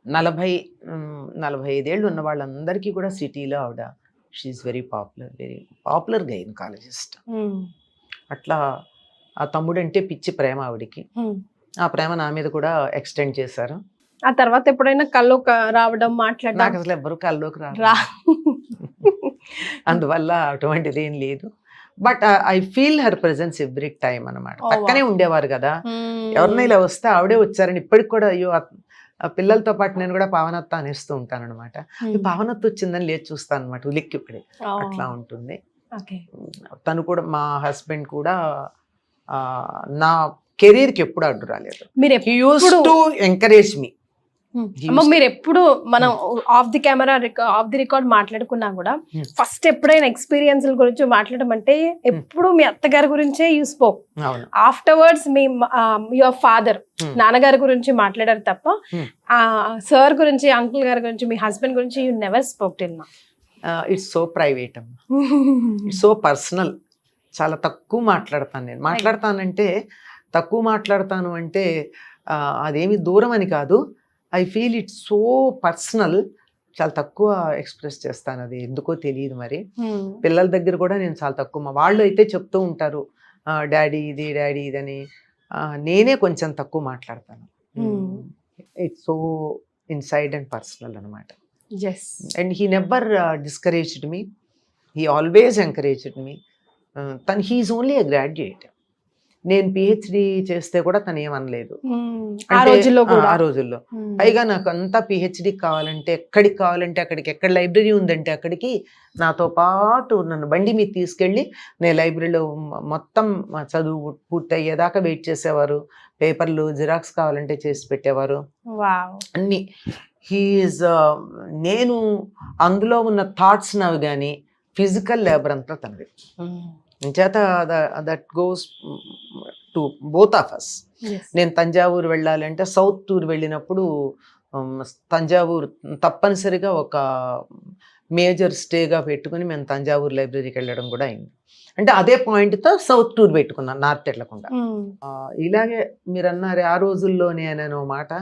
45 ఏళ్ళు ఉన్న వాళ్ళందరికీ కూడా సిటీలో ఆవిడ షీఈస్ వెరీ పాపులర్ గైనకాలజిస్ట్. అట్లా ఆ తమ్ముడు అంటే పిచ్చి ప్రేమ ఆవిడికి. ఆ ప్రేమ నా మీద కూడా ఎక్స్టెండ్ చేశారు. ఆ తర్వాత ఎప్పుడైనా కల్లో రావడం, మాట్లాడడం? నాకు అసలు ఎవరు కల్లోకి రా అందువల్ల అటువంటిది ఏం లేదు. But I feel her presence every time అనమాట. పక్కనే ఉండేవారు కదా. ఎవరినైనా ఇలా వస్తే ఆవిడే వచ్చారని ఇప్పటికి కూడా అయ్యో పిల్లలతో పాటు నేను కూడా పావనత్త అనేస్తూ ఉంటాను అనమాట. పావనత్త వచ్చిందని లేచి చూస్తాను అనమాట, ఉలిక్కి ఇప్పుడే. అట్లా ఉంటుంది. తను కూడా, మా హస్బెండ్ కూడా నా కెరీర్ కి ఎప్పుడు అడ్డు రాలేదు. హి యూజ్డ్ టు ఎంకరేజ్ మీ. మీరు ఎప్పుడు మనం of the camera off the record మాట్లాడుకున్నా కూడా ఫస్ట్ ఎప్పుడైనా ఎక్స్పీరియన్స్ గురించి మాట్లాడడం అంటే ఎప్పుడు మీ అత్తగారి గురించే you spoke. Afterwards me your father, నాన్నగారి గురించి మాట్లాడారు తప్ప సార్ గురించి, అంకుల్ గారి గురించి, మీ హస్బెండ్ గురించి you never spoke till now. It's so private అమ్మా, ఇట్స్ సో పర్సనల్. చాలా తక్కువ మాట్లాడతాను నేను. మాట్లాడతానంటే తక్కువ మాట్లాడతాను అంటే అదేమి దూరం అని కాదు. I feel it's so personal. చాలా తక్కువ ఎక్స్ప్రెస్ చేస్తాను. అది ఎందుకో తెలియదు మరి. పిల్లల దగ్గర కూడా నేను చాలా తక్కువ. వాళ్ళు అయితే చెప్తూ ఉంటారు డాడీ ఇది అని. నేనే కొంచెం తక్కువ మాట్లాడతాను. It's so inside and personal అనమాట. And he never discouraged me, he always encouraged me. He is only a graduate. నేను పిహెచ్డి చేస్తే కూడా తను ఏమనలేదు ఆ రోజుల్లో. పైగా నాకు అంతా పిహెచ్డి కావాలంటే ఎక్కడికి కావాలంటే అక్కడికి, ఎక్కడ లైబ్రరీ ఉందంటే అక్కడికి నాతో పాటు నన్ను బండి మీద తీసుకెళ్ళి నేను లైబ్రరీలో మొత్తం చదువు పూర్తయ్యేదాకా వెయిట్ చేసేవారు. పేపర్లు జిరాక్స్ కావాలంటే చేసి పెట్టేవారు అన్ని. హీఈస్ నేను అందులో ఉన్న థాట్స్ నవి కానీ ఫిజికల్ లేబర్ అంతా తనది. చేత that goes to both of us. నేను తంజావూరు వెళ్ళాలంటే సౌత్ టూర్ వెళ్ళినప్పుడు తంజావూరు తప్పనిసరిగా ఒక మేజర్ స్టేగా పెట్టుకుని మేము తంజావూరు లైబ్రరీకి వెళ్ళడం కూడా అయింది. అంటే అదే పాయింట్తో సౌత్ టూర్ పెట్టుకున్నాను, నార్త్ వెళ్ళకుండా. ఇలాగే మీరు అన్నారు ఆ రోజుల్లోనే అనే మాట.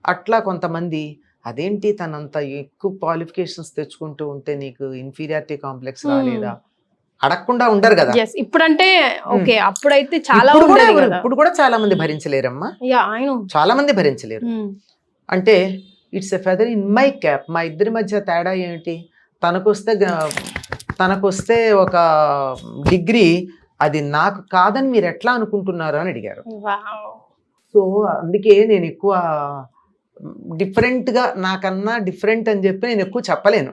అట్లా కొంతమంది అదేంటి తనంత ఎక్కువ క్వాలిఫికేషన్స్ తెచ్చుకుంటూ ఉంటే నీకు ఇన్ఫీరియారిటీ కాంప్లెక్స్ రాలేదా అడగకుండా ఉండరు కదా. ఇప్పుడంటే ఓకే, అప్పుడైతే చాలా ఇప్పుడు కూడా చాలా మంది భరించలేరమ్మా, చాలా మంది భరించలేరు. అంటే it's a feather in my cap. మా ఇద్దరి మధ్య తేడా ఏమిటి? తనకొస్తే ఒక డిగ్రీ, అది నాకు కాదని మీరు ఎట్లా అనుకుంటున్నారు అని అడిగారు. సో అందుకే నేను ఎక్కువ డిఫరెంట్గా, నాకన్నా డిఫరెంట్ అని చెప్పి నేను ఎక్కువ చెప్పలేను.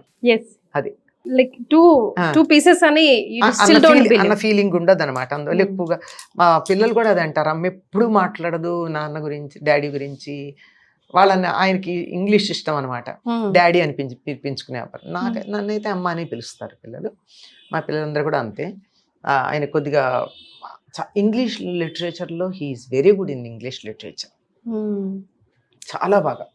అది లైక్ టూ పీసెస్ అని అన్న ఫీలింగ్ ఉండదు అనమాట. అందువల్ల ఎక్కువగా మా పిల్లలు కూడా అది అంటారు, అమ్మ ఎప్పుడు మాట్లాడదు నాన్న గురించి, డాడీ గురించి. వాళ్ళని, ఆయనకి ఇంగ్లీష్ ఇష్టం అనమాట, డాడీ అని పిలిపించుకునేవారు. నన్నైతే అమ్మ అని పిలుస్తారు పిల్లలు. మా పిల్లలందరూ కూడా అంతే. ఆయన కొద్దిగా ఇంగ్లీష్ లిటరేచర్లో he is very good in English literature. చాలా బాగా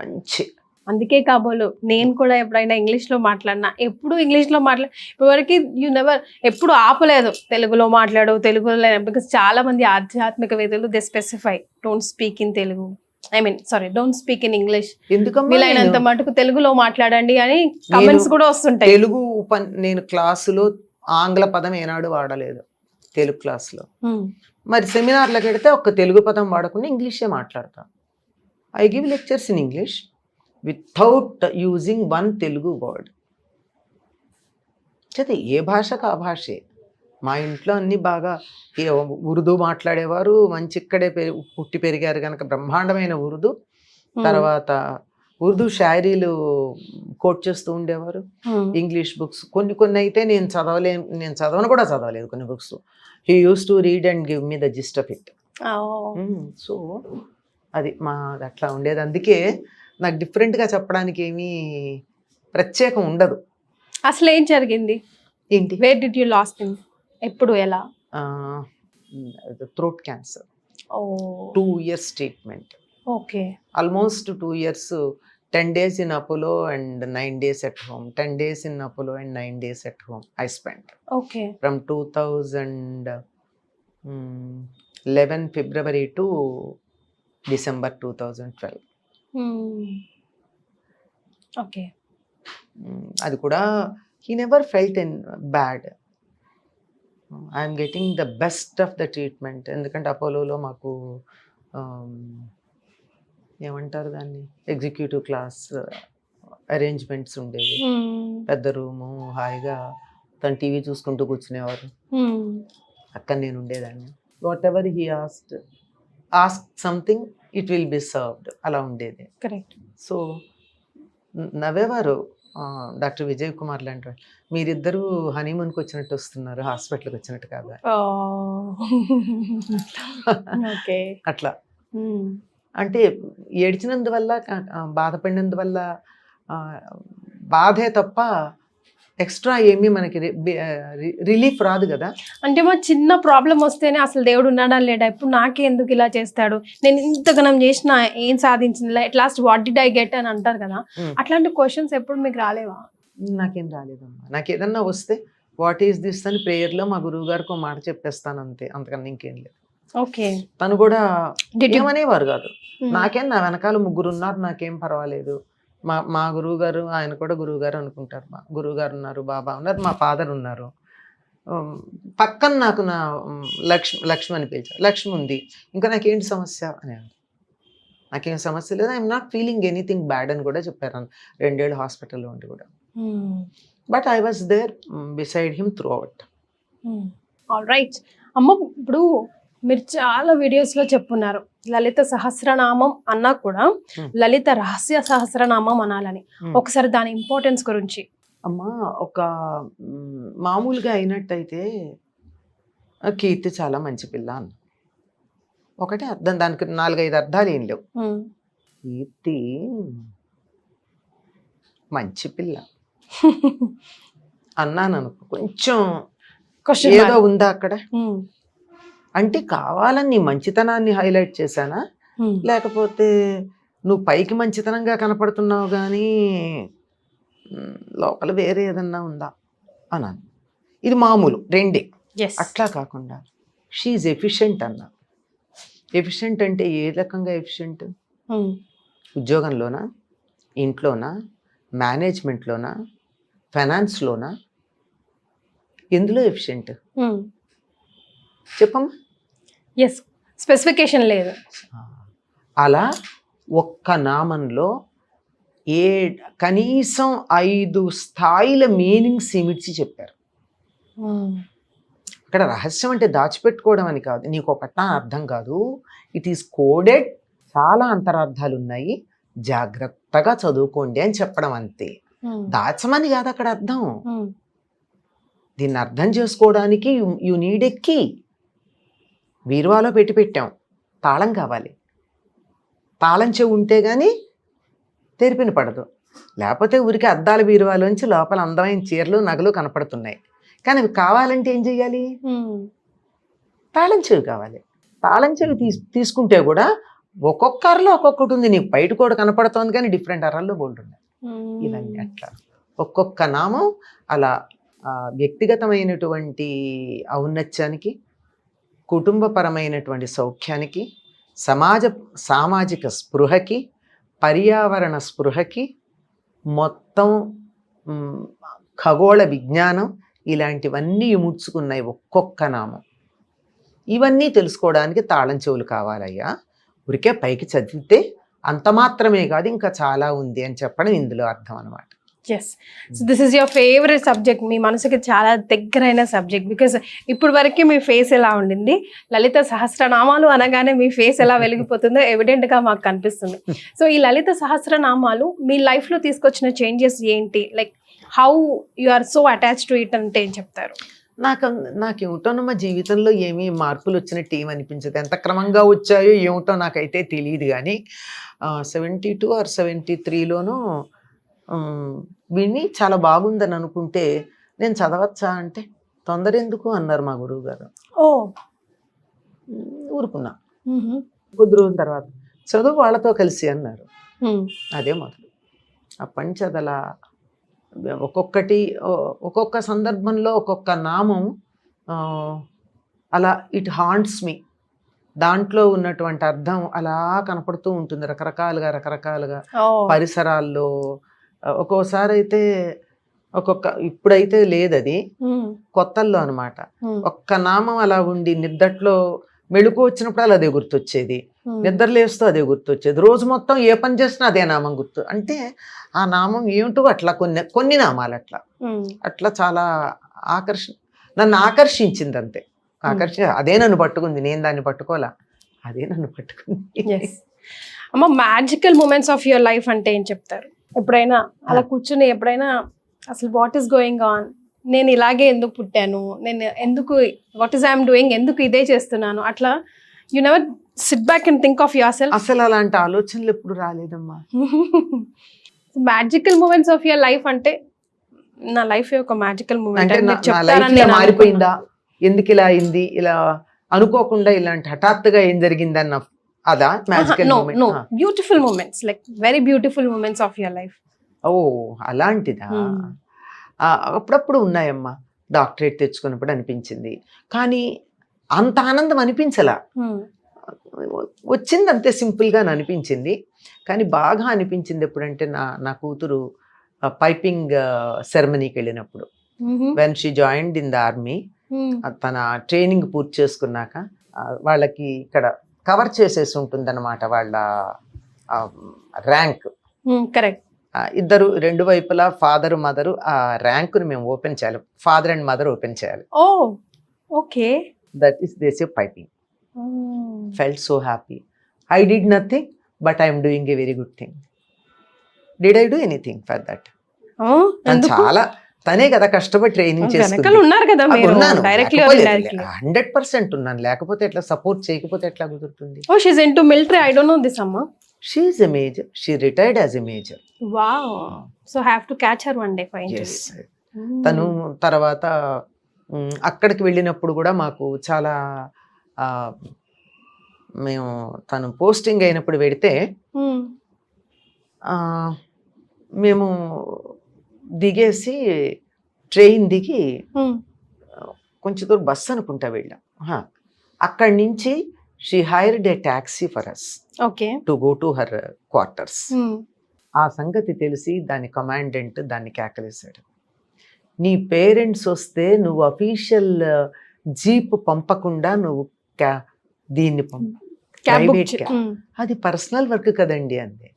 మంచి. అందుకే కాబోలు నేను కూడా ఎప్పుడైనా ఇంగ్లీష్లో మాట్లాడినా ఎప్పుడు ఇంగ్లీష్లో ఇప్పటివరకు యూ నెవర్ ఎప్పుడు ఆపలేదు తెలుగులో మాట్లాడు తెలుగులో, బికాస్ చాలా మంది ఆధ్యాత్మికవేత్తలు they specify don't speak in Telugu, don't speak in English, ఎందుకమ్మా వీలైనంత మటుకు తెలుగులో మాట్లాడండి అని కమెంట్స్ కూడా వస్తుంటాయి. తెలుగు నేను క్లాసులో ఆంగ్ల పదం ఏనాడు వాడలేదు తెలుగు క్లాసులో. మరి సెమినార్లకు వెడితే ఒక్క తెలుగు పదం వాడకుండా ఇంగ్లీషే మాట్లాడతాను. I give lectures in English without using one Telugu word. చదివి ఏ భాషకు ఆ భాషే. మా ఇంట్లో అన్నీ బాగా ఉర్దూ మాట్లాడేవారు, మంచి ఇక్కడే పుట్టి పెరిగారు కనుక బ్రహ్మాండమైన ఉర్దూ. తర్వాత ఉర్దూ షాయరీలు కోట్ చేస్తూ ఉండేవారు. ఇంగ్లీష్ బుక్స్ కొన్ని అయితే నేను చదవను కూడా చదవలేదు కొన్ని books. He use to read and give me the gist of it. So అది అట్లా ఉండేది. అందుకే నాకు డిఫరెంట్గా చెప్పడానికి ఏమీ ప్రత్యేకం ఉండదు. అసలు ఏం జరిగింది ఏంటి? Where did you last him? ఎప్పుడు, ఎలా? Throat cancer. 2 years treatment. Okay. Almost 2 years, 10 days in Apollo and 9 days at home. 10 days in Apollo and 9 days at home I spent. Okay. From 2011 February to December 2012. Okay. అది కూడా he never felt bad. I'm getting the best of the treatment. ఎందుకంటే అపోలోలో మాకు ఏమంటారు దాన్ని, executive class arrangements ఉండేవి. పెద్ద room, హాయిగా తను టీవీ చూసుకుంటూ కూర్చునేవారు. అక్కడ నేను ఉండేదాన్ని. Whatever he ask something it will be served, అలా ఉండేది. కరెక్ట్. సో నవ్వేవారు డాక్టర్ విజయ్ కుమార్ లాంటి వాళ్ళు, మీరిద్దరూ హనీమూన్కి వచ్చినట్టు వస్తున్నారు, హాస్పిటల్కి వచ్చినట్టు కాదు. అట్లా అంటే ఏడ్చినందువల్ల, బాధపడినందువల్ల బాధే తప్ప ఎక్స్ట్రా ఏమీ మనకి రిలీఫ్ రాదు కదా. అంటే మా చిన్న ప్రాబ్లం వస్తేనే అసలు దేవుడు ఉన్నాడా లేడా, ఇప్పుడు నాకే ఎందుకు ఇలా చేస్తాడు, నేను ఇంతగానం చేసినా ఏం సాధించింది, at last what did I get అని అంటారు కదా. అట్లాంటి క్వశ్చన్స్ ఎప్పుడు మీకు రాలేవా? నాకేం రాలేదమ్మా. నాకు ఏదన్నా వస్తే వాట్ ఈస్ దిస్ అని ప్రేయర్లో మా గురువు గారికి ఒక మాట చెప్పేస్తాను అంతే, అంతకన్నా ఇంకేం లేదు. ఓకే. తను కూడా ఏమనేవారు కాదు. నాకేం, నా వెనకాల 3 ఉన్నారు, నాకేం పర్వాలేదు. మా గురువు గారు, ఆయన కూడా గురువు గారు అనుకుంటారు. మా గురువు గారు ఉన్నారు, బాబా ఉన్నారు, మా ఫాదర్ ఉన్నారు. పక్కన నాకు నా లక్ష్మి అని పిలిచారు. లక్ష్మి ఉంది, ఇంకా నాకేంటి సమస్య అని. నాకేం సమస్య లేదు, I'm not feeling anything bad అని కూడా చెప్పారు 2 ఏళ్ళు హాస్పిటల్లో ఉండి కూడా. But I was there beside him throughout. All right అమ్మ, ఇప్పుడు మీరు చాలా వీడియోస్లో చెప్పున్నారు లలిత సహస్రనామం అన్నా కూడా లలిత రహస్య సహస్రనామం అనాలని. ఒకసారి దాని ఇంపార్టెన్స్ గురించి. అమ్మా, ఒక మామూలుగా అయినట్టయితే కీర్తి చాలా మంచి పిల్ల అన్న ఒకటే అర్థం, దానికి 4-5 అర్థాలు ఏం లేవు. కీర్తి మంచి పిల్ల అన్నాను అనుకో, కొంచెం ఏదో ఉందా అక్కడ అంటే, కావాలని నీ మంచితనాన్ని హైలైట్ చేశానా, లేకపోతే నువ్వు పైకి మంచితనంగా కనపడుతున్నావు కానీ లోపల వేరే ఏదన్నా ఉందా అన్నాను. ఇది మామూలు రెండే. అట్లా కాకుండా షీఈ్ ఎఫిషియెంట్ అన్నా. ఎఫిషియెంట్ అంటే ఏ రకంగా ఎఫిషియెంట్? ఉద్యోగంలోనా, ఇంట్లోనా, మేనేజ్మెంట్లోనా, ఫైనాన్స్లోనా, ఎందులో ఎఫిషియెంట్ చెప్పమ్మా? ఎస్, స్పెసిఫికేషన్ లేదు. అలా ఒక్క నామంలో కనీసం 5 స్థాయిల మీనింగ్స్ ఇమిడ్చి చెప్పారు. ఇక్కడ రహస్యం అంటే దాచిపెట్టుకోవడం అని కాదు, నీకు ఒక పట్ట అర్థం కాదు, ఇట్ ఈస్ కోడెడ్, చాలా అంతరార్థాలు ఉన్నాయి, జాగ్రత్తగా చదువుకోండి అని చెప్పడం అంతే. దాచమని కాదు అక్కడ అర్థం. దీన్ని అర్థం చేసుకోవడానికి యు నీడ్ ఎ కీ. బీరువాలో పెట్టాం, తాళం కావాలి. తాళం చెవి ఉంటే కానీ తెరిపిన పడదు. లేకపోతే ఊరికి అద్దాల బీరువాలోంచి లోపల అందమైన చీరలు, నగలు కనపడుతున్నాయి, కానీ అవి కావాలంటే ఏం చెయ్యాలి? తాళం చెవి కావాలి. తాళం చెవి తీసుకుంటే కూడా ఒక్కొక్క అరలో ఒక్కొక్కటి ఉంది. నీకు బయట కూడా కనపడుతోంది కానీ డిఫరెంట్ అరల్లో బోల్డ్ ఉన్నాయి. ఇవన్నీ అట్లా ఒక్కొక్క నామం అలా వ్యక్తిగతమైనటువంటి ఔన్నత్యానికి, కుటుంబపరమైనటువంటి సౌఖ్యానికి, సామాజిక స్పృహకి, పర్యావరణ స్పృహకి, మొత్తం ఖగోళ విజ్ఞానం ఇలాంటివన్నీ ఇముడ్చుకున్నాయి ఒక్కొక్క నామం. ఇవన్నీ తెలుసుకోవడానికి తాళం చెవులు కావాలయ్యా. ఊరికే పైకి చదివితే అంత మాత్రమే కాదు, ఇంకా చాలా ఉంది అని చెప్పడం ఇందులో అర్థం అనమాట. Yes, so this is your favourite subject, మీ మనసుకి చాలా దగ్గరైన సబ్జెక్ట్. బికాస్ ఇప్పుడు వరకు మీ ఫేస్ ఎలా ఉండింది, లలిత సహస్రనామాలు అనగానే మీ ఫేస్ ఎలా వెలిగిపోతుందో ఎవిడెంట్గా మాకు కనిపిస్తుంది. సో ఈ లలిత సహస్రనామాలు మీ లైఫ్లో తీసుకొచ్చిన చేంజెస్ ఏంటి? Like how you are so attach to it అంటే ఏం చెప్తారు? నాకేమిటో మా జీవితంలో ఏమీ మార్పులు వచ్చినట్టు ఏమి అనిపించదు. ఎంత క్రమంగా వచ్చాయో ఏమిటో నాకైతే తెలియదు. కానీ 72 or 73లోనూ విని చాలా బాగుందని అనుకుంటే నేను చదవచ్చా అంటే తొందర ఎందుకు అన్నారు మా గురువు గారు. ఊరుకున్నా. కొద్ది రోజుల తర్వాత చదువు వాళ్ళతో కలిసి అన్నారు. అదే మొదలు. అప్పటి నుంచి అదలా ఒక్కొక్క సందర్భంలో ఒక్కొక్క నామం అలా ఇట్ హాంట్స్ మీ. దాంట్లో ఉన్నటువంటి అర్థం అలా కనపడుతూ ఉంటుంది రకరకాలుగా పరిసరాల్లో. ఒక్కోసారి అయితే ఇప్పుడైతే లేదు, అది కొత్తల్లో అనమాట. ఒక్క నామం అలా ఉండి నిద్దట్లో మెళుకు వచ్చినప్పుడు అలా అదే గుర్తొచ్చేది, నిద్ర లేస్తూ అదే గుర్తొచ్చేది, రోజు మొత్తం ఏ పని చేసినా అదే నామం గుర్తు. అంటే ఆ నామం ఏమిటో అట్లా కొన్ని నామాలు అట్లా చాలా నన్ను ఆకర్షించింది అంతే. అదే నన్ను పట్టుకుంది, నేను దాన్ని పట్టుకోలే, అదే నన్ను పట్టుకుంది. అమ్మ, magical moments of your life అంటే ఏం చెప్తారు? ఎప్పుడైనా అలా కూర్చుని ఎప్పుడైనా అసలు వాట్ ఈస్ గోయింగ్ ఆన్, నేను ఇలాగే ఎందుకు పుట్టాను, నేను ఎందుకు, వాట్ ఈస్ ఐఎమ్ డూయింగ్, ఎందుకు ఇదే చేస్తున్నాను, అట్లా you never sit back and think of your సెల్ఫ్? అసలు అలాంటి ఆలోచనలు ఎప్పుడు రాలేదమ్మా. Magical moments of your life అంటే నా లైఫ్ ఒక మ్యాజికల్ మూమెంట్ మారిపోయిందా, ఎందుకు ఇలా అయింది, ఇలా అనుకోకుండా ఇలాంటి హఠాత్తుగా ఏం జరిగిందన్న అదా magical moment? No, beautiful moments, like very beautiful moments of your life. ఓ అలాంటిదా? అప్పుడప్పుడు ఉన్నాయమ్మా. డాక్టరేట్ తెచ్చుకున్నప్పుడు అనిపించింది, కానీ అంత ఆనందం అనిపించలా. వచ్చింది అంతే, సింపుల్గా అనిపించింది. కానీ బాగా అనిపించింది ఎప్పుడంటే నా కూతురు పైపింగ్ సెరమనీకి వెళ్ళినప్పుడు. When she joined in the army, తన ట్రైనింగ్ పూర్తి చేసుకున్నాక వాళ్ళకి ఇక్కడ కవర్ చేసేసి ఉంటుంది అనమాట వాళ్ళ ర్యాంక్. కరెక్ట్. ఇద్దరు రెండు వైపులా ఫాదర్ మదరు ఆ ర్యాంకుని మేము ఓపెన్ చేయాలి, ఫాదర్ అండ్ మదర్ ఓపెన్ చేయాలి. Oh okay. That is they say piping. Felt so happy. I did nothing but I'm doing a very good thing. Did I do anything for that? చాలా తనే కదా కష్టపడి training చేసుకున్నాను. 100% ఉన్నాను, లేకపోతే ఎట్లా, support చేయకపోతే ఎట్లా కుదురుతుంది? Oh, she's into military. I don't know this, Amma. She is a major. She retired as a major. Wow. So I have to catch her one day for interview. Yes. తను తర్వాత అక్కడికి వెళ్ళినప్పుడు కూడా మాకు చాలా మేము తను పోస్టింగ్ అయినప్పుడు పెడితే మేము దిగేసి ట్రైన్ దిగి కొంచెం దూరం బస్సు అనుకుంటా వెళ్ళాం. అక్కడి నుంచి she hired a taxi for us to go to her quarters. ఆ సంగతి తెలిసి దాని కమాండెంట్ దాన్ని కేకలేశాడు, నీ పేరెంట్స్ వస్తే నువ్వు అఫీషియల్ జీప్ పంపకుండా నువ్వు దీన్ని ప్రైవేట్, అది పర్సనల్ వర్క్ కదండి అంది.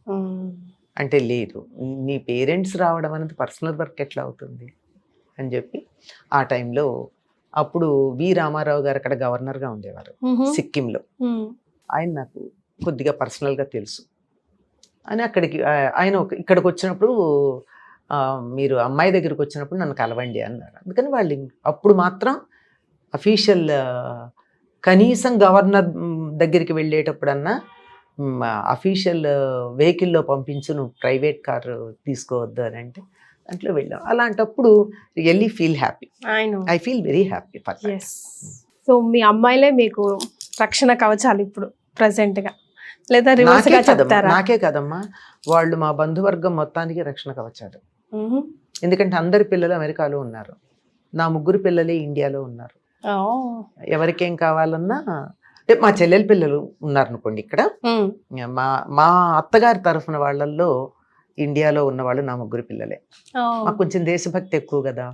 అంటే లేదు, నీ పేరెంట్స్ రావడం అనేది పర్సనల్ వర్క్ ఎట్లా అవుతుంది అని చెప్పి ఆ టైంలో అప్పుడు వి రామారావు గారు అక్కడ గవర్నర్గా ఉండేవారు సిక్కింలో. ఆయన నాకు కొద్దిగా పర్సనల్గా తెలుసు అని అక్కడికి ఆయన ఇక్కడికి వచ్చినప్పుడు మీరు అమ్మాయి దగ్గరికి వచ్చినప్పుడు నన్ను కలవండి అన్నారు. అందుకని వాళ్ళు అప్పుడు మాత్రం అఫీషియల్ కనీసం గవర్నర్ దగ్గరికి వెళ్ళేటప్పుడన్నా అఫీషియల్ వెహికల్లో పంపించు, నువ్వు ప్రైవేట్ కారు తీసుకోవద్దు అని అంటే దాంట్లో వెళ్ళాం. అలాంటప్పుడు really feel happy. I feel very happy for that. Yes. So మీ అమ్మాయిలే మీకు రక్షణ కవచాలు ఇప్పుడు ప్రెసెంట్ గా, లేదా రివర్స్ గా చెప్తారా? నాకే కదమ్మా, వాళ్ళు మా బంధువర్గం మొత్తానికి రక్షణ కవచాలు. ఎందుకంటే అందరి పిల్లలు అమెరికాలో ఉన్నారు, నా 3 పిల్లలే ఇండియాలో ఉన్నారు. ఎవరికేం కావాలన్నా అంటే మా చెల్లెల పిల్లలు ఉన్నారు అనుకోండి ఇక్కడ, మా అత్తగారి తరఫున వాళ్ళల్లో ఇండియాలో ఉన్న వాళ్ళు నా 3 పిల్లలే. మాకు కొంచెం దేశభక్తి ఎక్కువ కదా,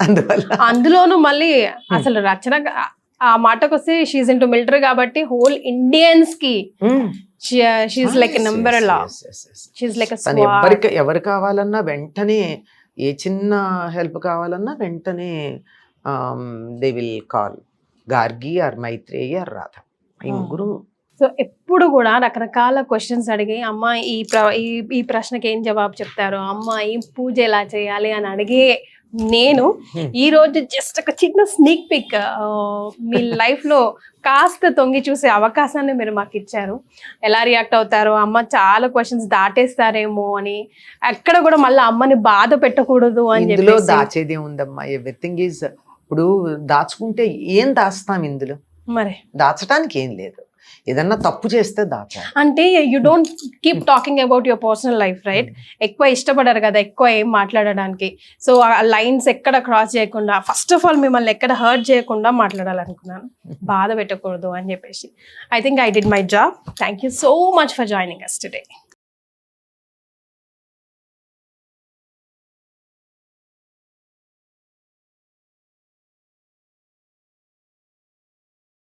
అందువల్ల. అందులోనూ మళ్ళీ అసలు రచన ఆ మాటకు వస్తే షీఈ్ ఇంటూ మిలిటరీ కాబట్టి హోల్ ఇండియన్స్ కి షీఈ్ లైక్ నెంబర్ లా, షీఈ్ లైక్ ఎవరు కావాలన్నా వెంటనే, ఏ చిన్న హెల్ప్ కావాలన్నా వెంటనే they will call Gargi or Maitreyi or Radha, ఈ 3. సో ఎప్పుడు కూడా రకరకాల క్వశ్చన్స్ అడిగి అమ్మ ఈ ప్రశ్నకి ఏం జవాబు చెప్తారు, అమ్మ ఈ పూజ ఎలా చేయాలి అని అడిగే నేను ఈ రోజు జస్ట్ ఒక చిన్న స్నీక్ పిక్ మీ లైఫ్ లో కాస్త తొంగి చూసే అవకాశాన్ని మీరు మాకు ఇచ్చారు. ఎలా రియాక్ట్ అవుతారో, అమ్మ చాలా క్వశ్చన్స్ దాటేస్తారేమో అని, ఎక్కడ కూడా మళ్ళీ అమ్మని బాధ పెట్టకూడదు అని ఇందులో దాచేది ఉందమ్మా. ఎవ్రీథింగ్ ఈజ్, ఇప్పుడు దాచుకుంటే ఏం దాస్తాం ఇందులో, మరి దాచడానికి ఏం లేదు. ఏదన్నా తప్పు చేస్తే దాచాలి. అంటే you don't keep talking about your personal life, right? ఎక్కువ ఇష్టపడరు కదా ఎక్కువ ఏం మాట్లాడడానికి. సో ఆ లైన్స్ ఎక్కడ క్రాస్ చేయకుండా, ఫస్ట్ ఆఫ్ ఆల్ మిమ్మల్ని ఎక్కడ హర్ట్ చేయకుండా మాట్లాడాలనుకున్నాను, బాధ పెట్టకూడదు అని చెప్పేసి. I think I did my job. Thank you so much for joining us today.